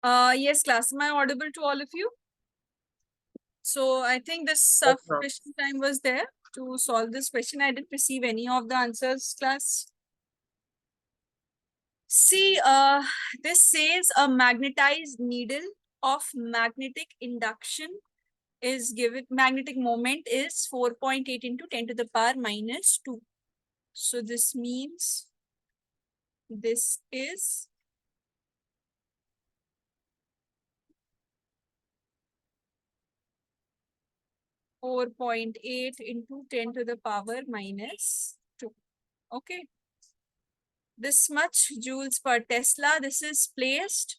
Yes, class. Am I audible to all of you? So I think this Yes, ma'am. sufficient time was there to solve this question. I didn't receive any of the answers, class. See, this says a magnetized needle of magnetic induction is given, magnetic moment is 4.8 into 10 to the power minus 2. So this means this is 4.8 into 10 to the power minus 2. Okay. This much joules per Tesla. This is placed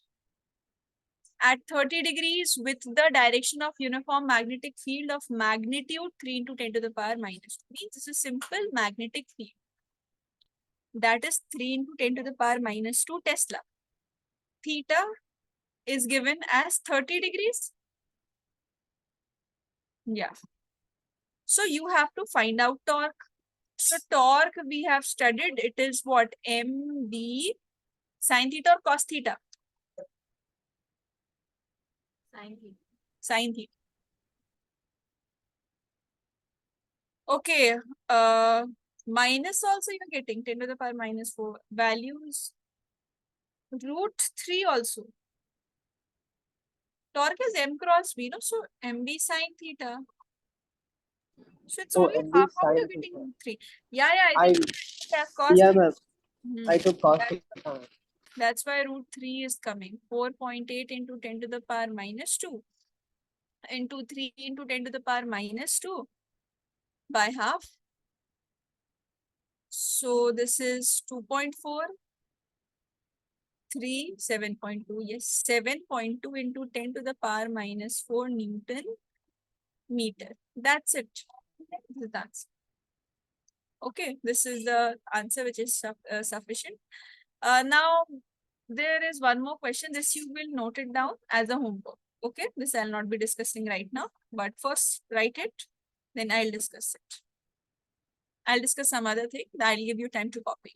at 30 degrees with the direction of uniform magnetic field of magnitude 3 into 10 to the power minus 2. Means this is simple magnetic field. That is 3 into 10 to the power minus 2 Tesla. Theta is given as 30 degrees. Yeah. So you have to find out torque. So torque we have studied, it is what? MB sin theta or cos theta? Sin theta. Sin theta. Okay. Minus also you're getting 10 to the power minus 4. Values root 3 also. Torque is m cross v, no? So MB sin theta. So it's So only MB half. How sin you're theta. getting 3? Yeah, I I think cos Yeah, theta. ma'am. I took cos That, theta. that's why root 3 is coming. 4.8 into 10 to the power minus 2 into 3 into 10 to the power minus 2 by half. So this is 2.4. 3, 7.2. Yes, 7.2 into 10 to the power minus 4 Newton meter. That's it. This is the answer. Okay, this is the answer which is sufficient. Now, there is one more question. This you will note it down as a homework. Okay, this I'll not be discussing right now. But first, write it. Then I'll discuss it. I'll discuss some other thing. I'll give you time to copy.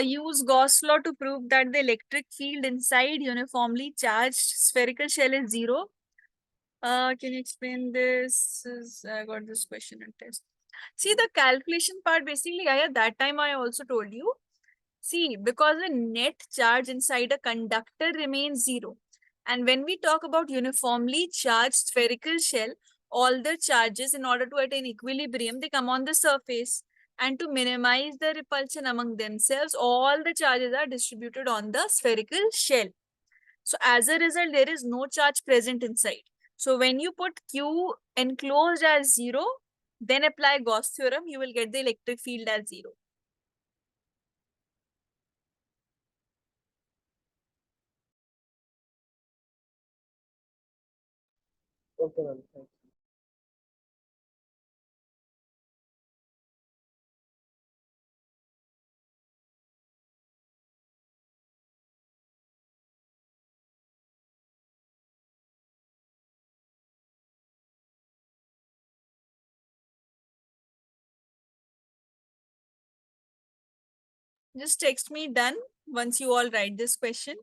Use Gauss law to prove that the electric field inside uniformly charged spherical shell is zero. Can you explain this? I got this question in test. See, the calculation part basically, Aya, that time I also told you. See, because the net charge inside a conductor remains zero. And when we talk about uniformly charged spherical shell, all the charges, in order to attain equilibrium, they come on the surface. And to minimize the repulsion among themselves, all the charges are distributed on the spherical shell. So as a result, there is no charge present inside. So when you put Q enclosed as zero, then apply Gauss theorem, you will get the electric field as zero. Okay, ma'am. Thank you. Just text me done once you all write this question.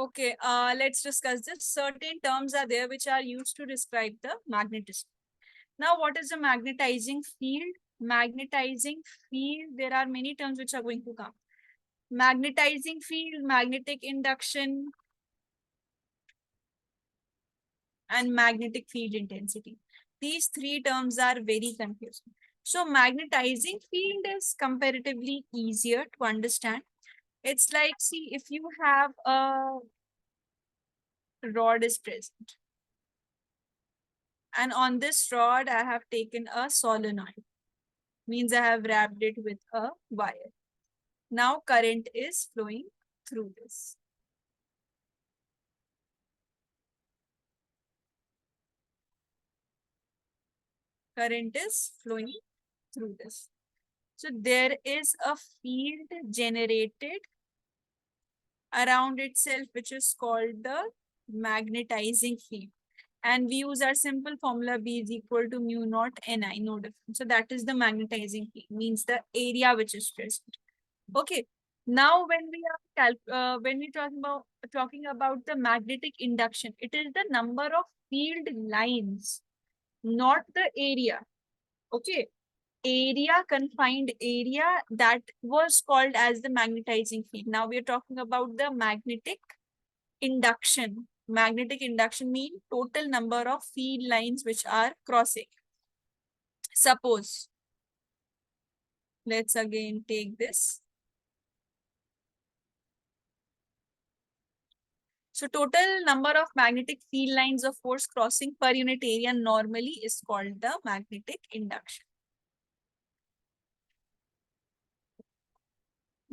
Okay, let's discuss this. Certain terms are there which are used to describe the magnetism. Now, what is the magnetizing field? Magnetizing field, there are many terms which are going to come. Magnetizing field, magnetic induction, and magnetic field intensity. These three terms are very confusing. So, magnetizing field is comparatively easier to understand. It's like, see, if you have a rod is present, and on this rod, I have taken a solenoid, means I have wrapped it with a wire. Now current is flowing through this. Current is flowing through this. So there is a field generated around itself, which is called the magnetizing field. And we use our simple formula B is equal to mu naught Ni, no difference. So that is the magnetizing field, means the area which is present. Okay. Now, when we talking about the magnetic induction, it is the number of field lines, not the area. Okay. Area, confined area, that was called as the magnetizing field. Now we are talking about the magnetic induction. Magnetic induction means total number of field lines which are crossing. Suppose, let's again take this. So total number of magnetic field lines of force crossing per unit area normally is called the magnetic induction.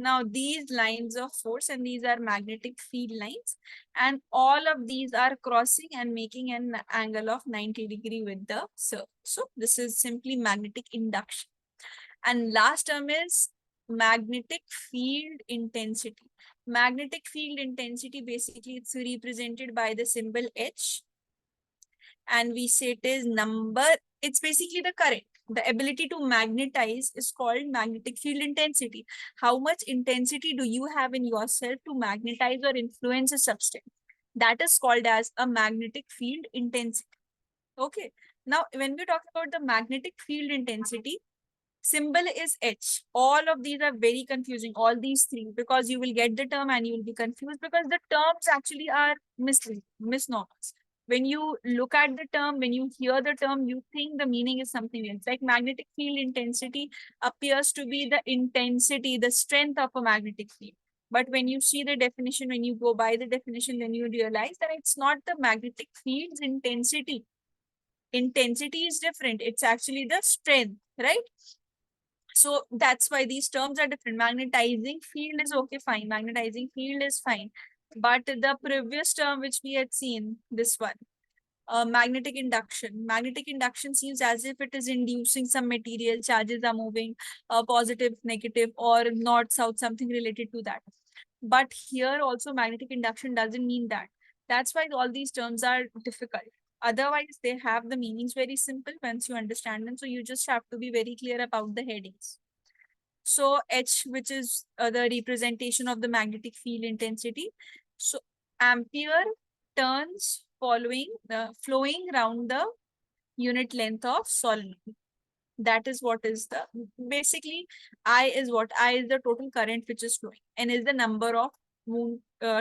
Now these lines of force, and these are magnetic field lines, and all of these are crossing and making an angle of 90° with the surface. So this is simply magnetic induction. And last term is magnetic field intensity. Magnetic field intensity, basically it's represented by the symbol H, and we say it is number, it's basically the current. The ability to magnetize is called magnetic field intensity. How much intensity do you have in yourself to magnetize or influence a substance? That is called as a magnetic field intensity. Okay. Now, when we talk about the magnetic field intensity, symbol is H. All of these are very confusing, all these three, because you will get the term and you will be confused because the terms actually are misnomers. When you look at the term, when you hear the term, you think the meaning is something else. Like magnetic field intensity appears to be the intensity, the strength of a magnetic field. But when you see the definition, when you go by the definition, then you realize that it's not the magnetic field's intensity. Intensity is different. It's actually the strength, right? So that's why these terms are different. Magnetizing field is okay, fine. Magnetizing field is fine. But the previous term which we had seen, this one, magnetic induction. Magnetic induction seems as if it is inducing some material, charges are moving, positive, negative, or north, south, something related to that. But here also magnetic induction doesn't mean that. That's why all these terms are difficult. Otherwise, they have the meanings very simple once you understand them. So you just have to be very clear about the headings. So H, which is the representation of the magnetic field intensity. So ampere turns following flowing around the unit length of solenoid. That is what is the, basically I is what, I is the total current which is flowing, and is the number of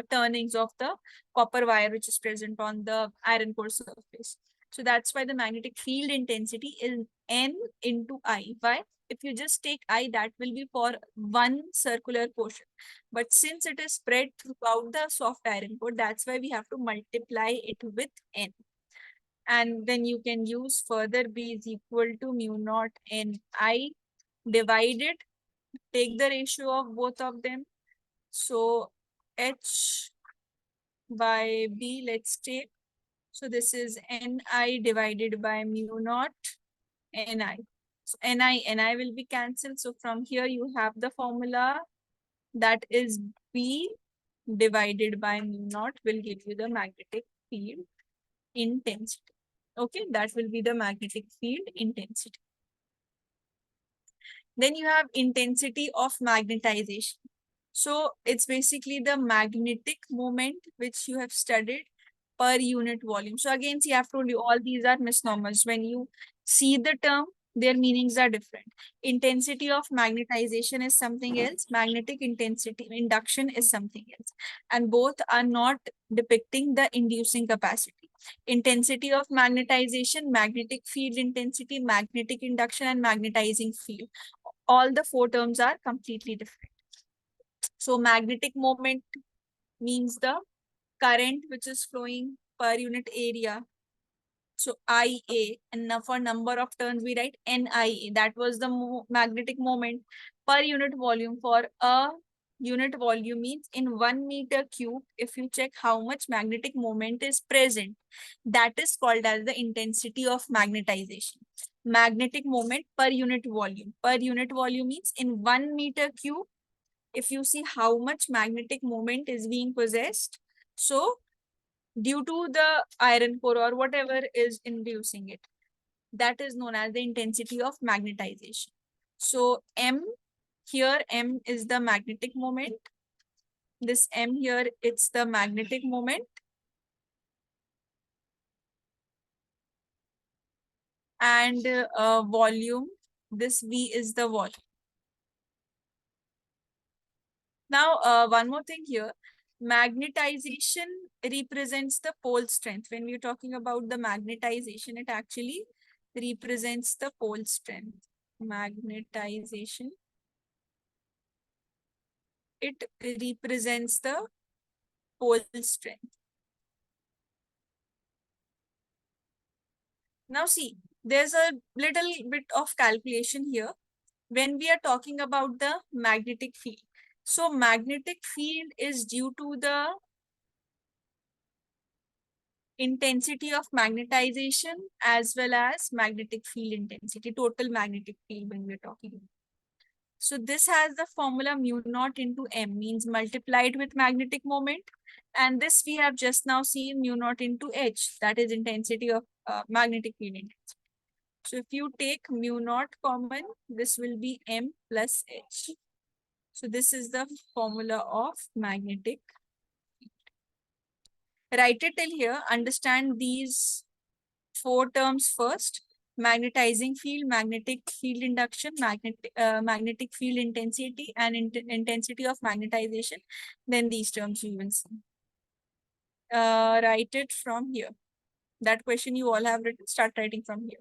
turnings of the copper wire which is present on the iron core surface. So that's why the magnetic field intensity is N into I. Why? If you just take I, that will be for one circular portion. But since it is spread throughout the soft iron core, that's why we have to multiply it with N. And then you can use further B is equal to mu naught Ni divided, take the ratio of both of them. So H by B, let's take. So this is Ni divided by mu naught Ni. So Ni will be cancelled. So from here you have the formula, that is B divided by mu naught will give you the magnetic field intensity. Okay, that will be the magnetic field intensity. Then you have intensity of magnetization. So it's basically the magnetic moment which you have studied per unit volume. So again, see, I've told you all these are misnomers. When you see the term, their meanings are different. Intensity of magnetization is something else. Magnetic intensity induction is something else. And both are not depicting the inducing capacity. Intensity of magnetization, magnetic field intensity, magnetic induction, and magnetizing field. All the four terms are completely different. So magnetic moment means the current which is flowing per unit area. So IA, and now for number of turns we write NIA. That was the magnetic moment per unit volume. For a unit volume means in 1 meter cube, if you check how much magnetic moment is present, that is called as the intensity of magnetization. Magnetic moment per unit volume. Per unit volume means in 1 meter cube, if you see how much magnetic moment is being possessed. So due to the iron core or whatever is inducing it, that is known as the intensity of magnetization. So M here, M is the magnetic moment. This M here, it's the magnetic moment. And volume, this V is the volume. Now, one more thing here. Magnetization represents the pole strength. When we're talking about the magnetization, it actually represents the pole strength. Magnetization, it represents the pole strength. Now see, there's a little bit of calculation here when we are talking about the magnetic field. So magnetic field is due to the intensity of magnetization as well as magnetic field intensity, total magnetic field when we're talking about. So this has the formula mu naught into M, means multiplied with magnetic moment. And this we have just now seen mu naught into H, that is intensity of magnetic field intensity. So if you take mu naught common, this will be M plus H. So this is the formula of magnetic. Write it till here, understand these four terms first: magnetizing field, magnetic field induction, magnetic field intensity, and intensity of magnetization. Then these terms you will see. Write it from here. That question you all have written, start writing from here.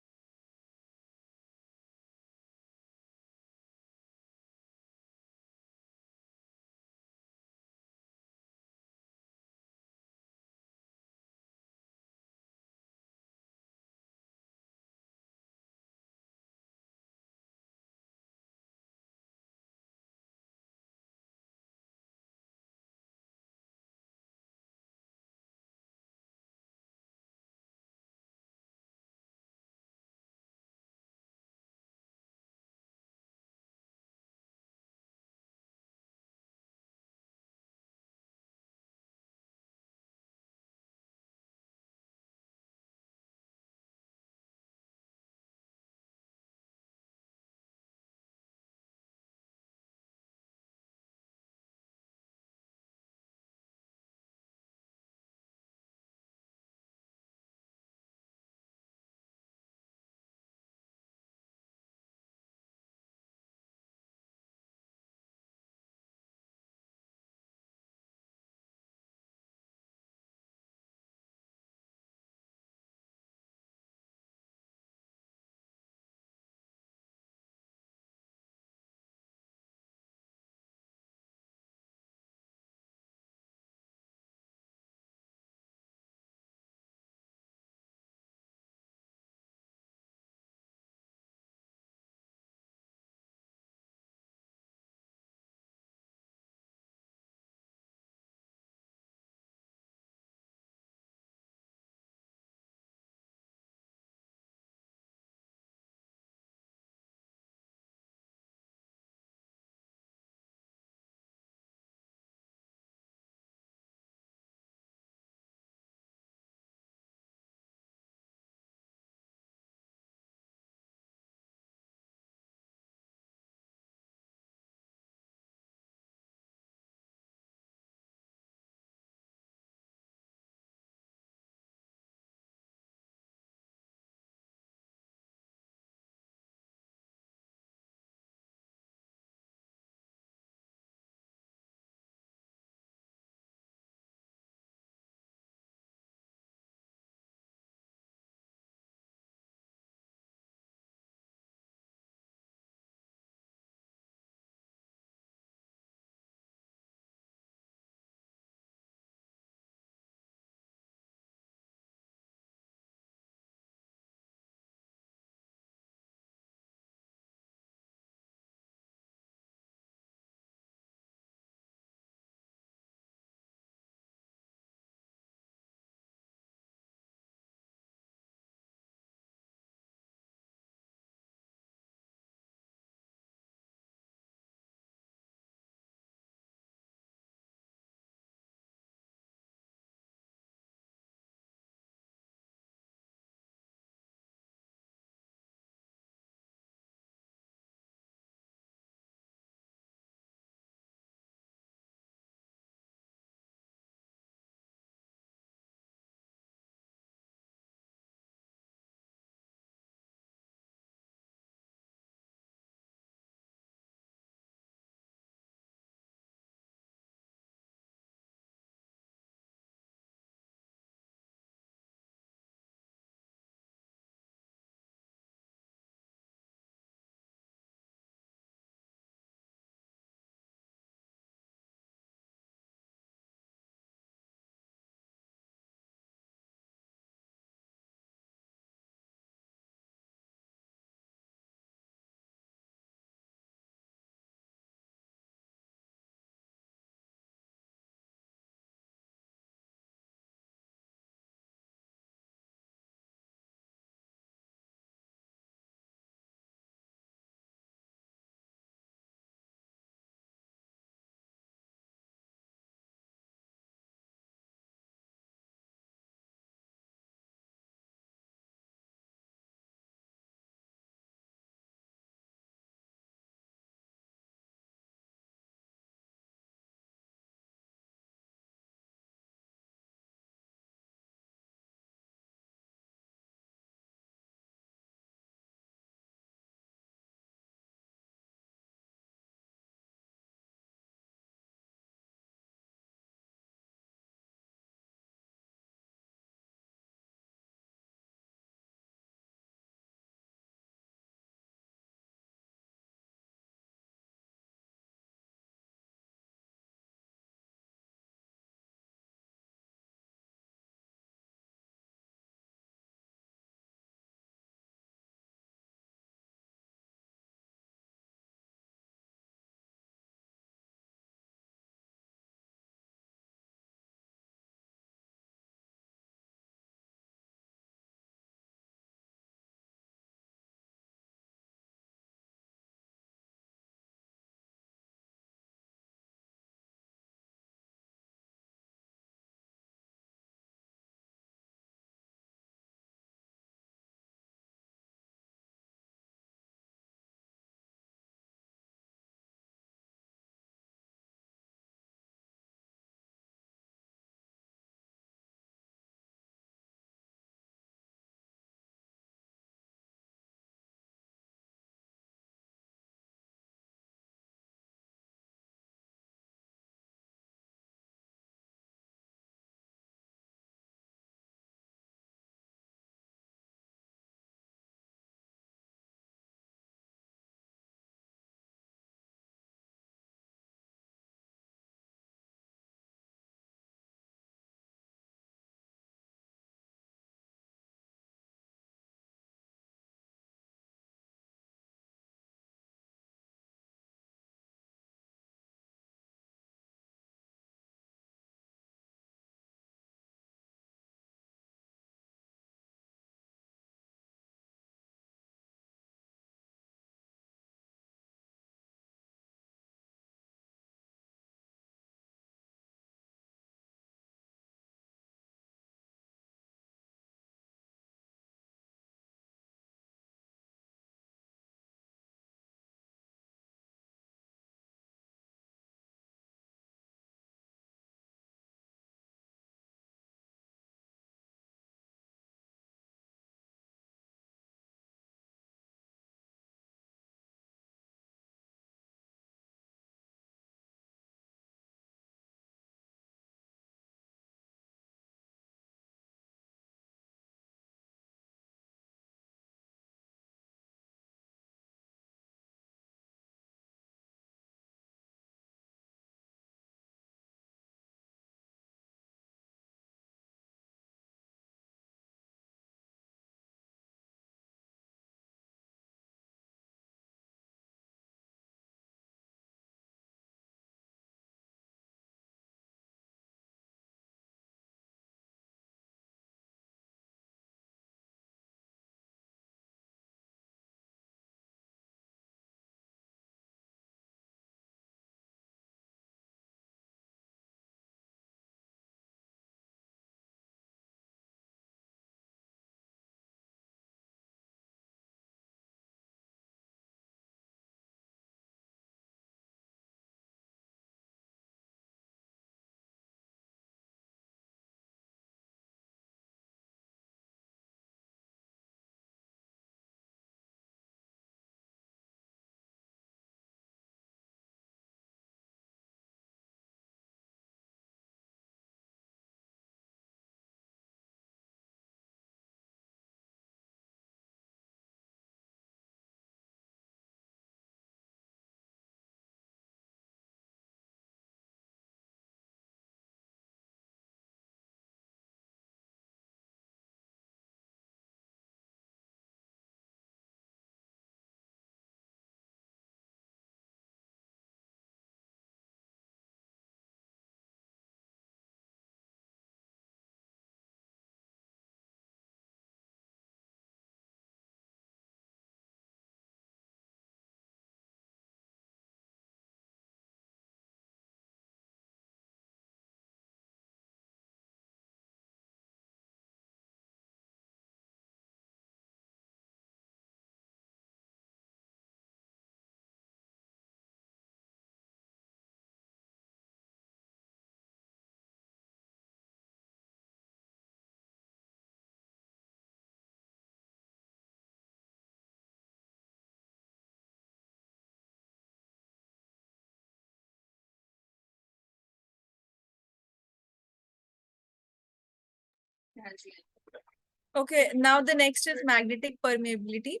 Okay, now the next is magnetic permeability,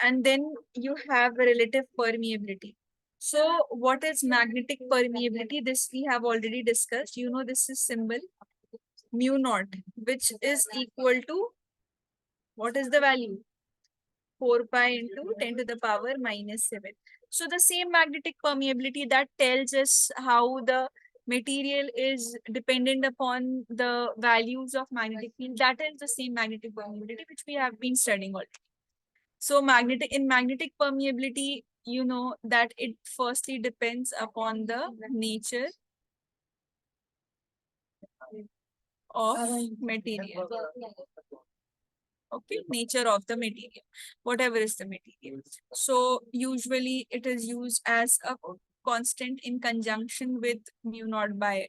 and then you have relative permeability. So, what is magnetic permeability? This we have already discussed. You know, this is symbol mu naught, which is equal to what is the value? 4 pi into 10 to the power minus 7. So the same magnetic permeability that tells us how the material is dependent upon the values of magnetic field, that is the same magnetic permeability which we have been studying already. So magnetic permeability, you know that it firstly depends upon the nature of material. Okay, nature of the material, whatever is the material. So usually it is used as a constant in conjunction with mu naught by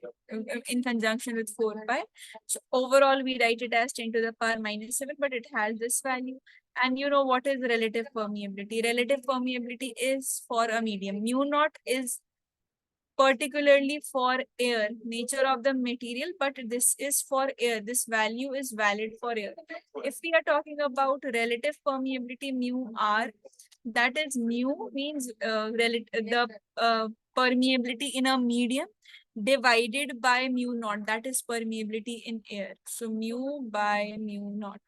in conjunction with 4 pi. So overall we write it as 10 to the power minus 7, but it has this value. And you know what is relative permeability? Relative permeability is for a medium. Mu naught is particularly for air, nature of the material, but this is for air. This value is valid for air. If we are talking about relative permeability mu R, that is mu means the permeability in a medium divided by mu naught, that is permeability in air. So mu by mu naught.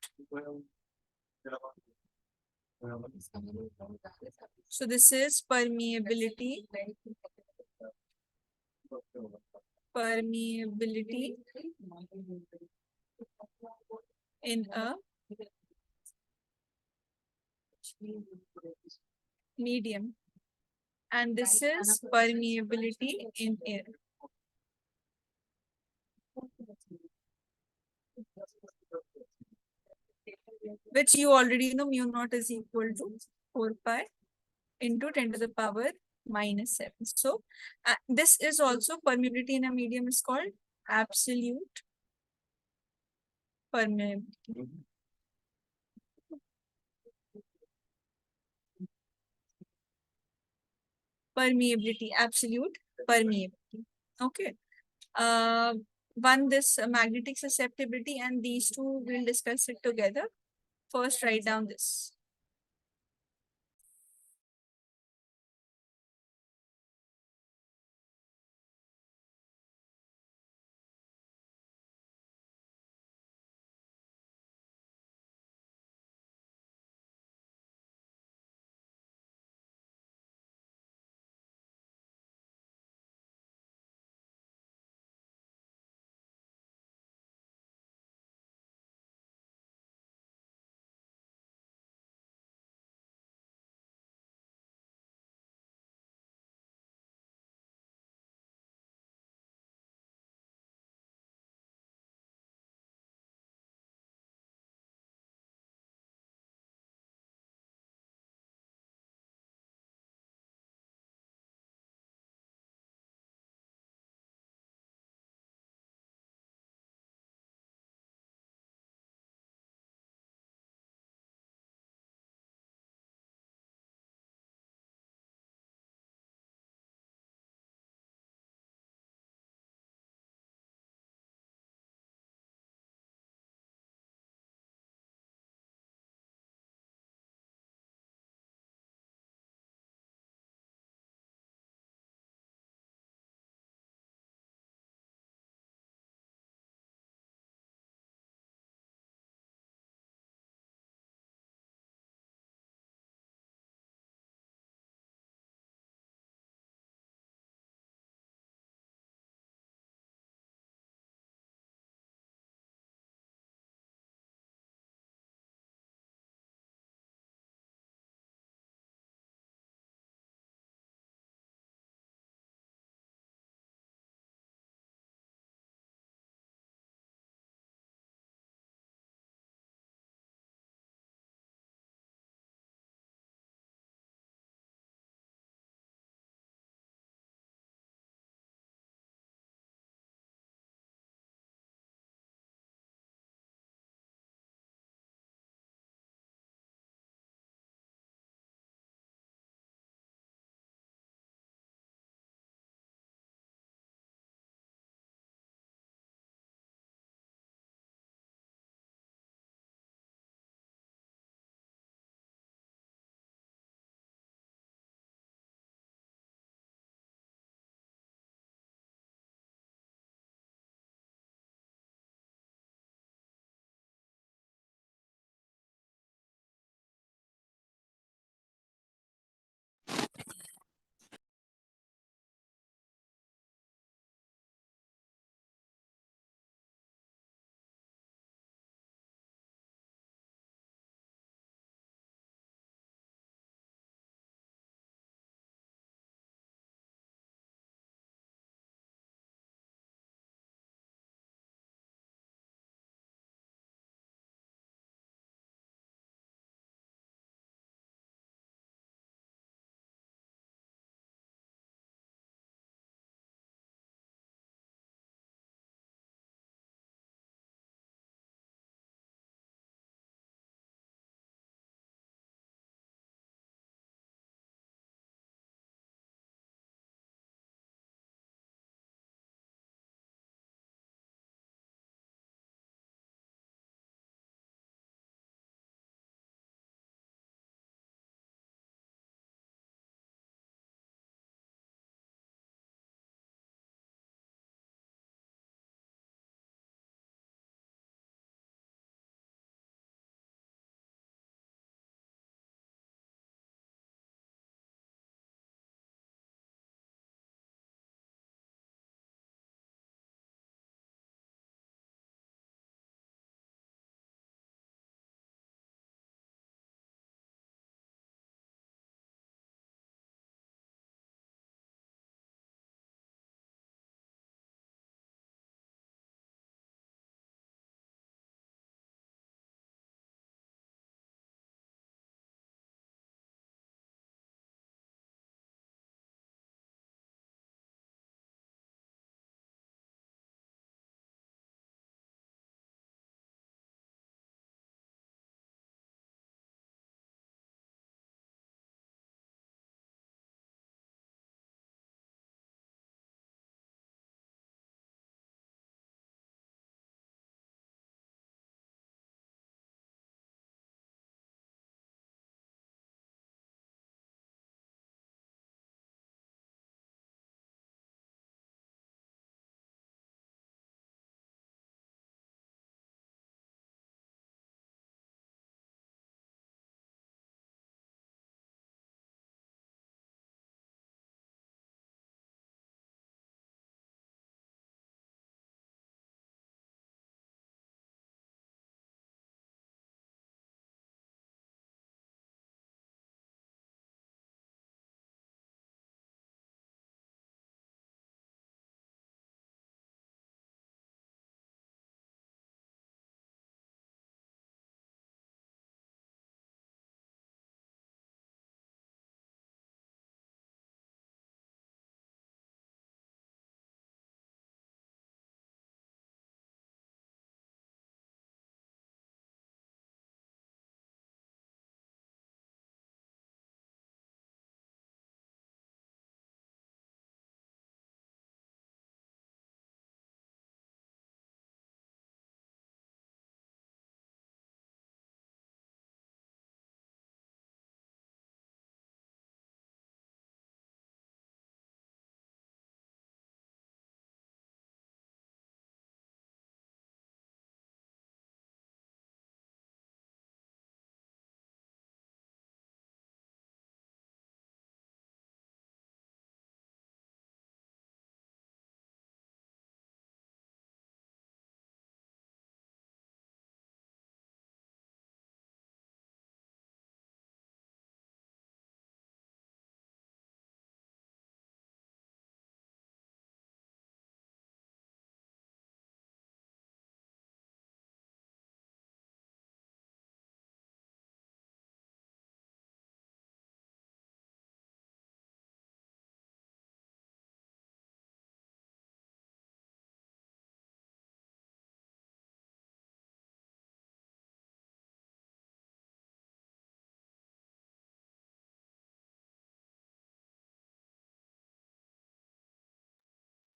So this is permeability in a medium, and this is permeability in air. Which you already know mu naught is equal to 4 pi into 10 to the power minus 7. So this is also permeability in a medium is called absolute permeability. Permeability, absolute permeability. Okay. One, this magnetic susceptibility, and these two we'll discuss it together. First, write down this.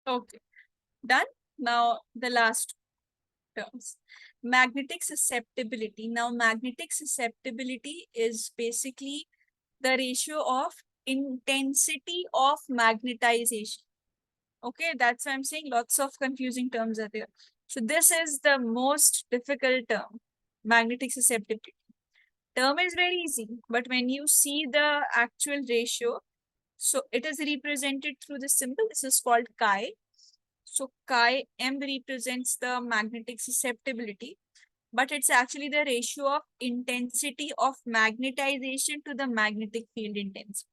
Okay, done. Now the last terms. Magnetic susceptibility. Now magnetic susceptibility is basically the ratio of intensity of magnetization. Okay, that's why I'm saying lots of confusing terms are there. So this is the most difficult term, magnetic susceptibility. Term is very easy, but when you see the actual ratio, so it is represented through the symbol. This is called chi. So chi m represents the magnetic susceptibility, but it's actually the ratio of intensity of magnetization to the magnetic field intensity.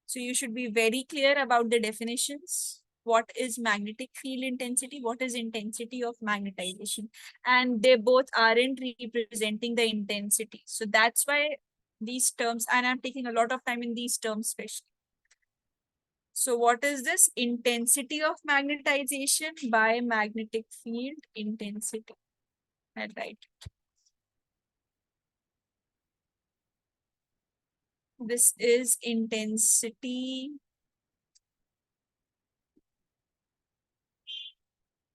So you should be very clear about the definitions. What is magnetic field intensity? What is intensity of magnetization? And they both aren't representing the intensity. So that's why these terms, and I'm taking a lot of time in these terms especially. So what is this? Intensity of magnetization by magnetic field intensity. That's right. This is intensity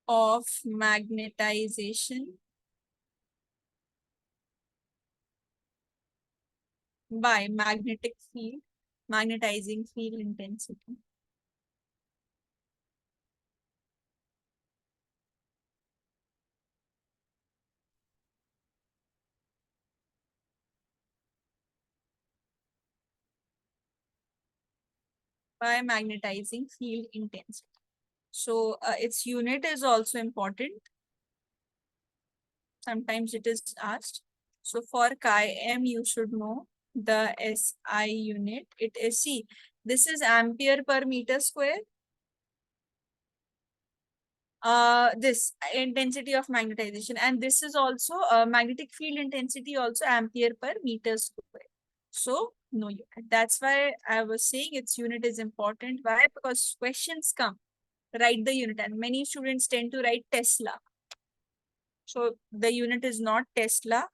of magnetization by magnetic field, magnetizing field intensity. By magnetizing field intensity. So its unit is also important. Sometimes it is asked. So for chi m, you should know the SI unit. It is, see, this is ampere per meter square. This intensity of magnetization, and this is also magnetic field intensity, also ampere per meter square. So no unit. That's why I was saying its unit is important. Why? Because questions come, write the unit, and many students tend to write Tesla. So the unit is not Tesla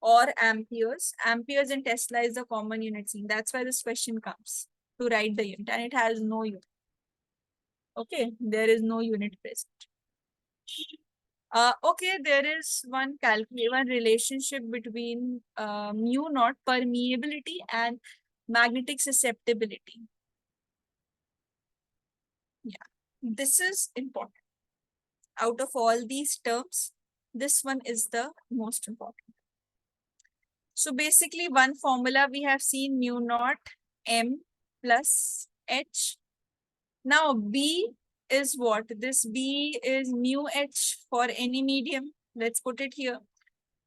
or amperes. Amperes and Tesla is the common unit seen. That's why this question comes to write the unit, and it has no unit. Okay, there is no unit present. Okay, there is one relationship between mu naught permeability and magnetic susceptibility. Yeah, this is important. Out of all these terms, this one is the most important. So basically, one formula we have seen mu naught m plus h. Now B is what? This B is mu h for any medium. Let's put it here.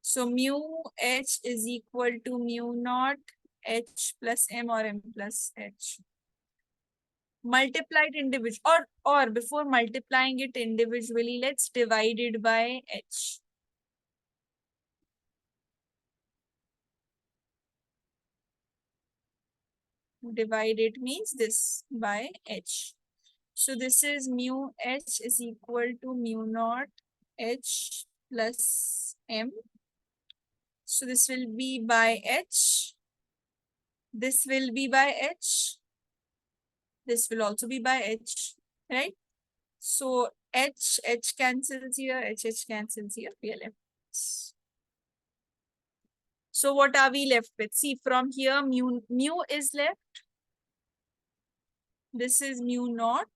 So mu h is equal to mu naught h plus m or m plus h. Multiplied individually, or before multiplying it individually, let's divide it by h. Divide it means this by h. So this is mu h is equal to mu naught h plus m. So this will be by h. This will be by h. This will also be by h, right? So h cancels here, h cancels here, we are left. So what are we left with? See, from here mu is left. This is mu naught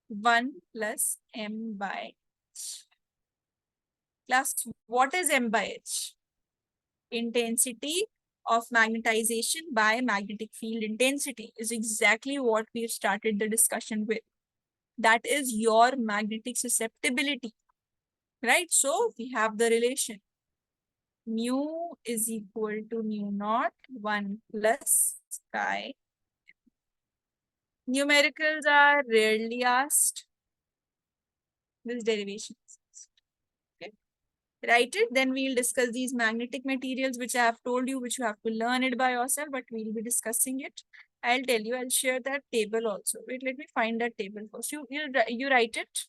1 plus m by h. Class, what is m by h? Intensity of magnetization by magnetic field intensity is exactly what we've started the discussion with. That is your magnetic susceptibility, right? So we have the relation. Mu is equal to mu naught 1 plus chi. Numericals are rarely asked. This derivation. Okay. Write it, then we'll discuss these magnetic materials, which I have told you, which you have to learn it by yourself, but we'll be discussing it. I'll tell you, I'll share that table also. Wait, let me find that table first. You write it.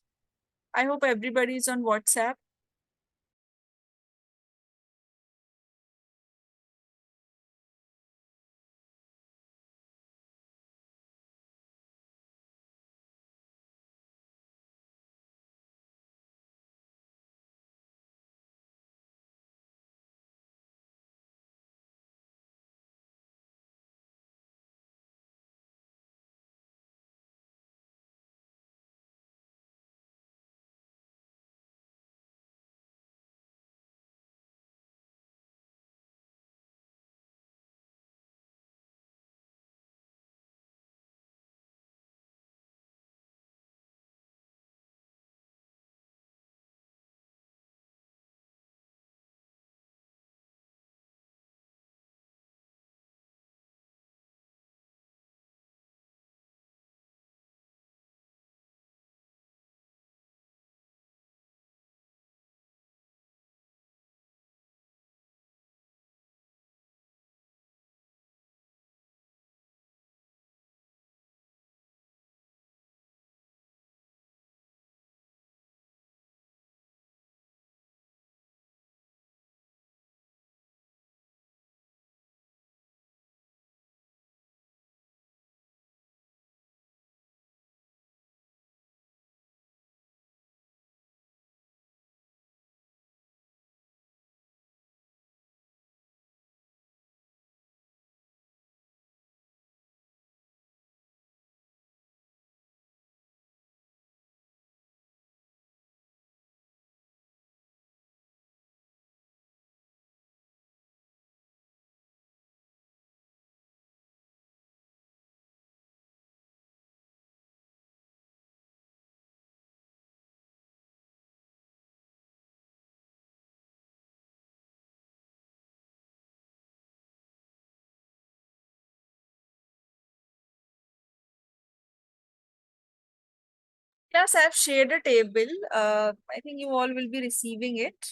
I hope everybody is on WhatsApp. Yes, I've shared a table. I think you all will be receiving it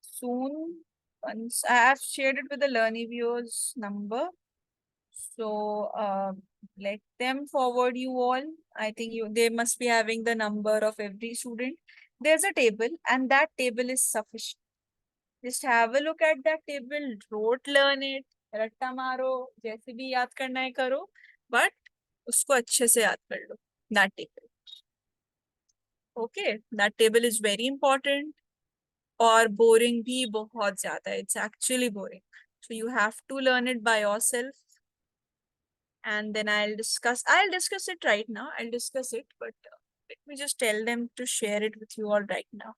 soon. Once I have shared it with the Learnivio's number. So let them forward you all. I think they must be having the number of every student. There's a table, and that table is sufficient. Just have a look at that table, rote learn it, रट्टा मारो, जैसे भी याद करना है करो, but उसको अच्छे से याद कर लो. That table. Okay, that table is very important. और boring भी बहुत ज़्यादा है. It's actually boring. So you have to learn it by yourself. And then I'll discuss it right now. I'll discuss it, but let me just tell them to share it with you all right now.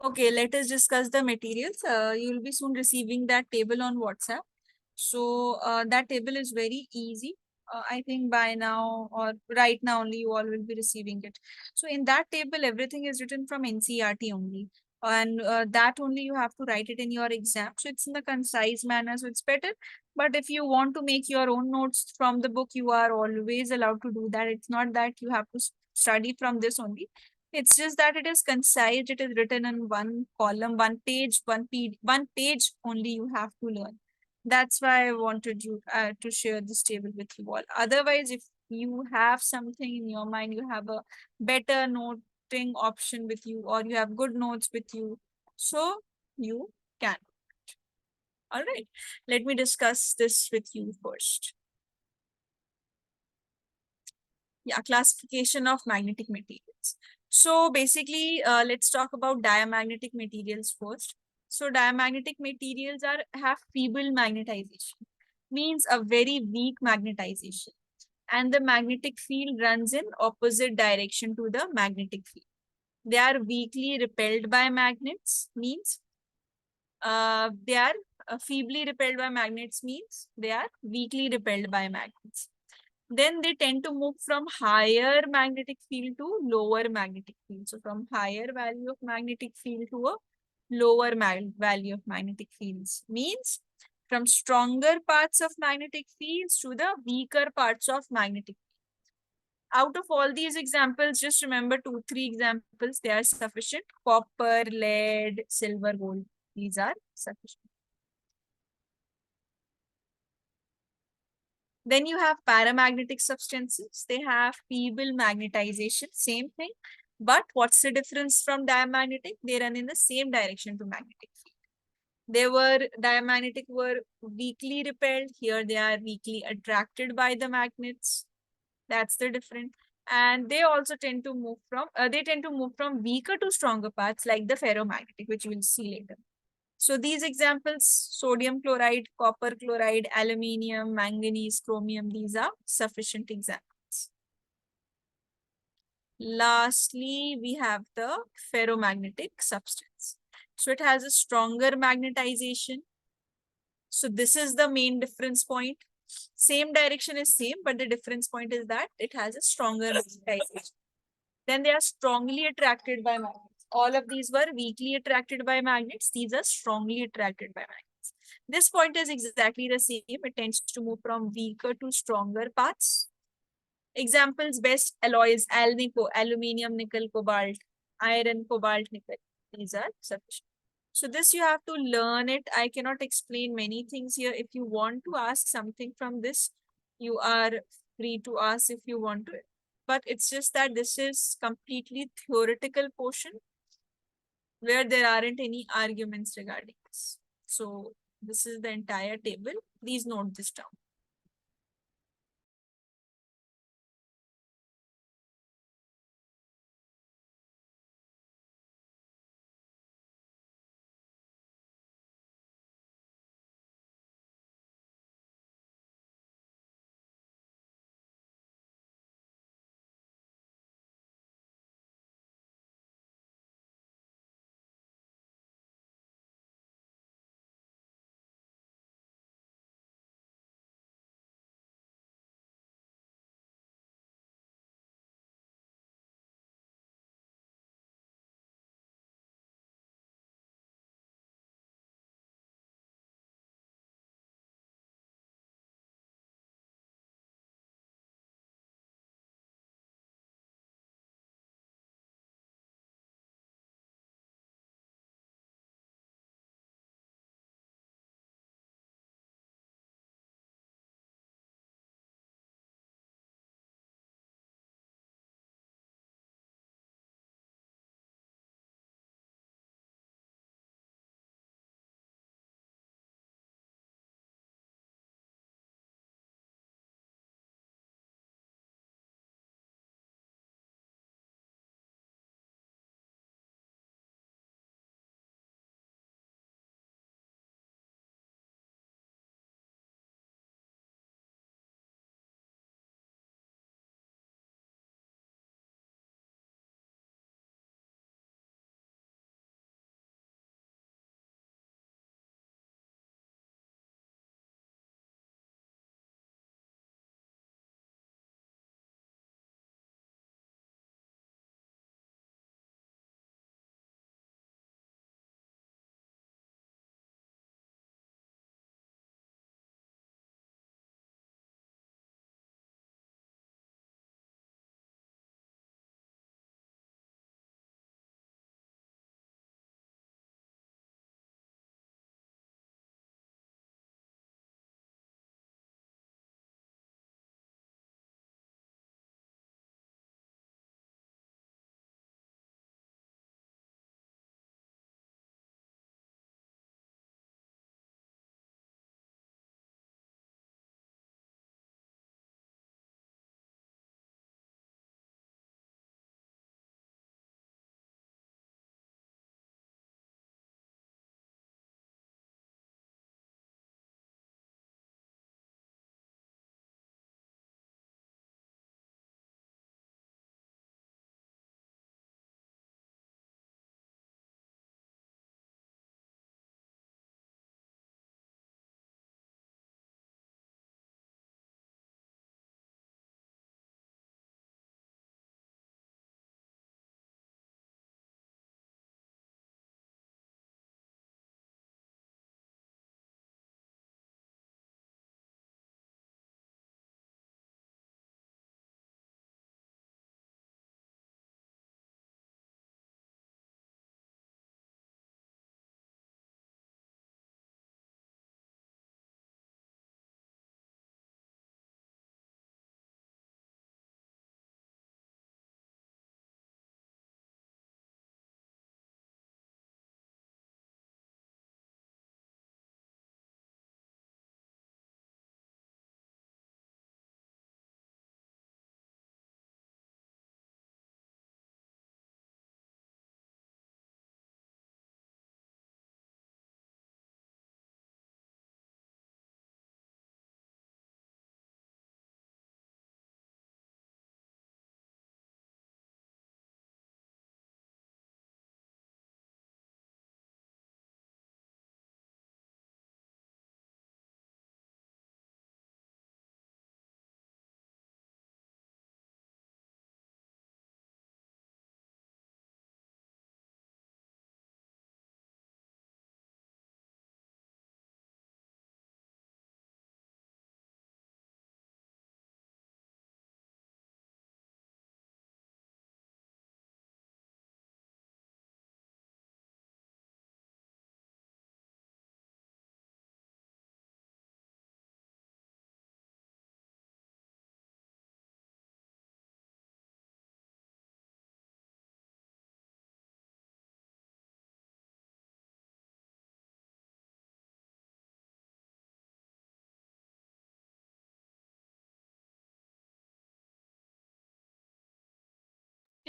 Okay, let us discuss the materials. You will be soon receiving that table on WhatsApp. So that table is very easy. I think by now or right now only you all will be receiving it. So in that table, everything is written from NCERT only. And that only you have to write it in your exam. So it's in a concise manner, so it's better. But if you want to make your own notes from the book, you are always allowed to do that. It's not that you have to study from this only. It's just that it is concise. It is written in one column, one page only you have to learn. That's why I wanted you to share this table with you all. Otherwise, if you have something in your mind, you have a better noting option with you, or you have good notes with you, so you can. All right. Let me discuss this with you first. Yeah, classification of magnetic materials. So basically, let's talk about diamagnetic materials first. So diamagnetic materials have feeble magnetization, means a very weak magnetization, and the magnetic field runs in opposite direction to the magnetic field. They are weakly repelled by magnets, means they are feebly repelled by magnets, means they are weakly repelled by magnets. Then they tend to move from higher magnetic field to lower magnetic field. So from higher value of magnetic field to a lower value of magnetic fields, means from stronger parts of magnetic fields to the weaker parts of magnetic. Out of all these examples, just remember two, three examples. They are sufficient. Copper, lead, silver, gold. These are sufficient. Then you have paramagnetic substances. They have feeble magnetization, same thing. But what's the difference from diamagnetic? They run in the same direction to magnetic field. Diamagnetic were weakly repelled. Here they are weakly attracted by the magnets. That's the difference. And they also tend to move from weaker to stronger parts like the ferromagnetic, which we'll see later. So these examples, sodium chloride, copper chloride, aluminium, manganese, chromium, these are sufficient examples. Lastly, we have the ferromagnetic substance. So it has a stronger magnetization. So this is the main difference point. Same direction is same, but the difference point is that it has a stronger magnetization. Then they are strongly attracted by magnets. All of these were weakly attracted by magnets. These are strongly attracted by magnets. This point is exactly the same. It tends to move from weaker to stronger paths. Examples: best alloys, aluminium, nickel, cobalt, iron, cobalt, nickel. These are sufficient. So this you have to learn it. I cannot explain many things here. If you want to ask something from this, you are free to ask if you want to. But it's just that this is completely theoretical portion where there aren't any arguments regarding this. So this is the entire table. Please note this down.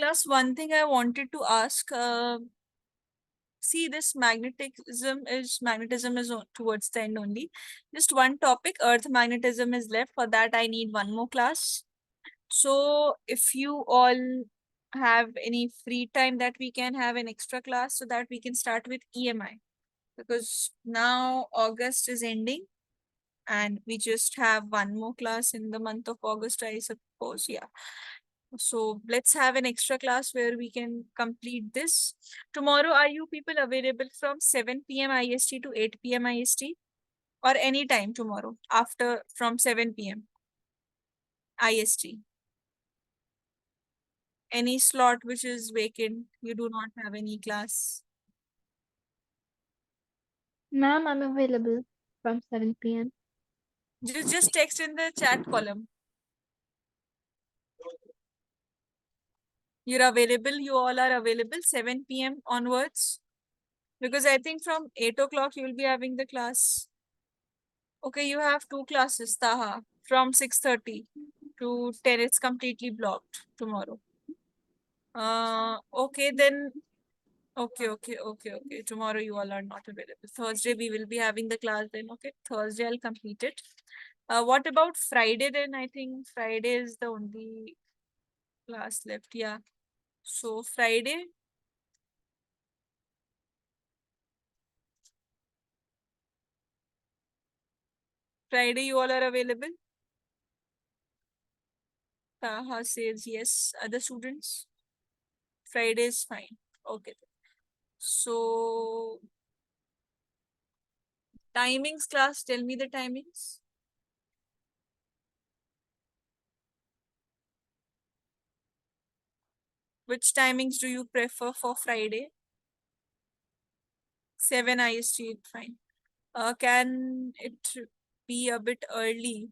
Class, one thing I wanted to ask, see, this magnetism is towards the end only. Just one topic, earth magnetism is left. For that I need one more class. So if you all have any free time that we can have an extra class so that we can start with EMI, because now August is ending and we just have one more class in the month of August, I suppose. Yeah. So let's have an extra class where we can complete this. Tomorrow, are you people available from 7 p.m. IST to 8 p.m. IST? Or any time tomorrow after from 7 p.m. IST? Any slot which is vacant, you do not have any class. Ma'am, I'm available from 7 p.m. Just text in the chat column. You're available, you all are available 7 p.m. onwards. Because I think from 8 o'clock you will be having the class. Okay, you have two classes, Taha, from 6:30 to 10. It's completely blocked tomorrow. Okay, then. Okay. Tomorrow you all are not available. Thursday we will be having the class then. Okay, Thursday I'll complete it. What about Friday then? I think Friday is the only class left. Yeah. So Friday. Friday you all are available? Taha says yes. Other students? Friday is fine. Okay. So timings class, tell me the timings. Which timings do you prefer for Friday? 7 IST, fine. Can it be a bit early?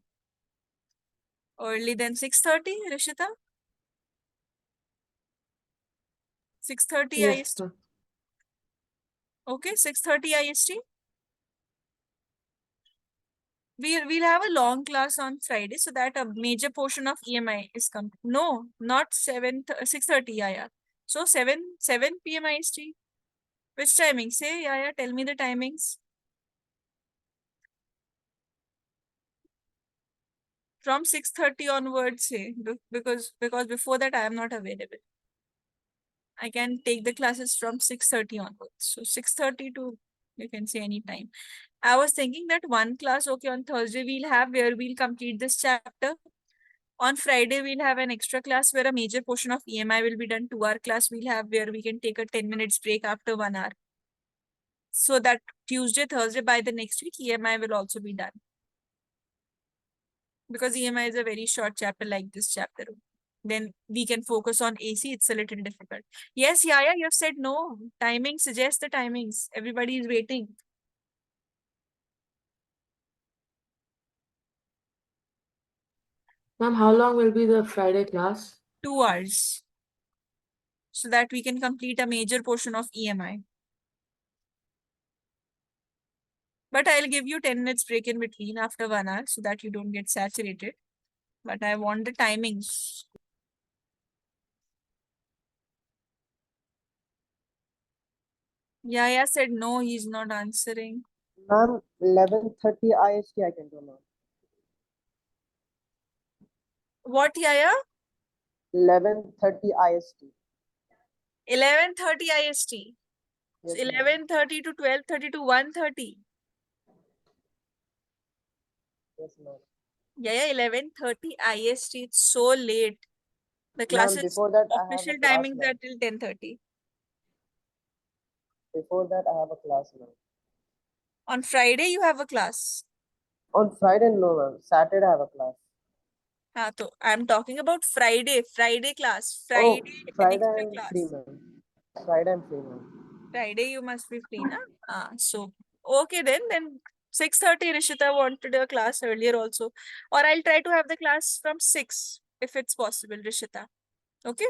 Early than 6:30, Rishita? 6:30 Yes, IST. ma'am. Okay, 6:30 IST. We'll have a long class on Friday so that a major portion of EMI is come. No, not 6:30, yeah. So 7 p.m. IST. Which timing? Say, yeah, tell me the timings. From 6:30 onwards, say, because before that I am not available. I can take the classes from 6:30 onwards. So 6:30 to, you can say, any time. I was thinking that one class, okay, on Thursday we'll have where we'll complete this chapter. On Friday, we'll have an extra class where a major portion of EMI will be done. 2 hour class we'll have where we can take a 10 minutes break after 1 hour. So that Tuesday, Thursday, by the next week, EMI will also be done. Because EMI is a very short chapter like this chapter. Then we can focus on AC. It's a little difficult. Yes, Yaya, you have said no. Timing, suggest the timings. Everybody is waiting. Ma'am, how long will be the Friday class? 2 hours. So that we can complete a major portion of EMI. But I'll give you 10 minutes break in between after 1 hour so that you don't get saturated. But I want the timings. Yaya said no, he's not answering. Ma'am, 11:30 IST I can do, ma'am. What, Yaya? 11:30 IST. 11:30 IST. So Yes, ma'am. 11:30 to 12:30 to 1:30. Yes, ma'am. Yaya, 11:30 IST. It's so late. The Ma'am, classes before that I have official a class, timings ma'am. are till 10:30. Before that I have a class, ma'am. On Friday, you have a class. On Friday, no, ma'am. Saturday I have a class. So I'm talking about Friday. Friday class. Oh, Friday, an Friday extra I'm free, class. ma'am. Friday I'm free, ma'am. Friday you must be free, na? So okay then 6:30 Rishita wanted a class earlier also. Or I'll try to have the class from 6 if it's possible, Rishita. Okay.